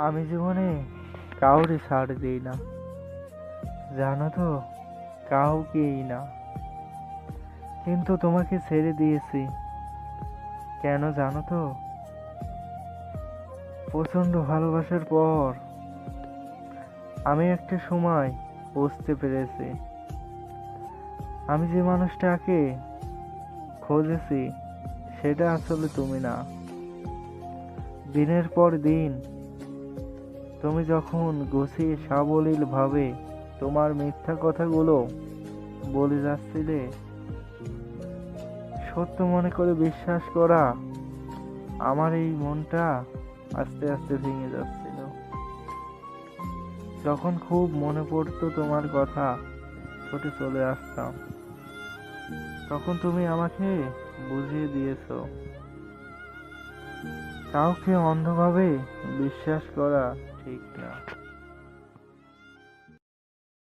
আমি জীবনে কাউরে ছাড় দিই না, জানো তো, কাউকেই না। কিন্তু তোমাকে ছেড়ে দিয়েছি কেন জানো তো? প্রচন্ড ভালোবাসার পর আমি একটা সময় বুঝতে পেরেছি, আমি যে মানুষটাকে খুঁজেছি সেটা আসলে তুমি না। দিনের পর দিন তুমি যখন গুছিয়ে সাবলীল ভাবে তোমার মিথ্যা কথাগুলো বলে যাচ্ছিলে, সত্য মনে করে বিশ্বাস করা আমার এই মনটা আস্তে আস্তে ভেঙে যাচ্ছিল। যখন খুব মনে পড়তো তোমার কথা, ছুটে চলে আসতাম। তখন তুমি আমাকে বুঝিয়ে দিয়েছো, কাউকে অন্ধভাবে বিশ্বাস করা ঠিক না।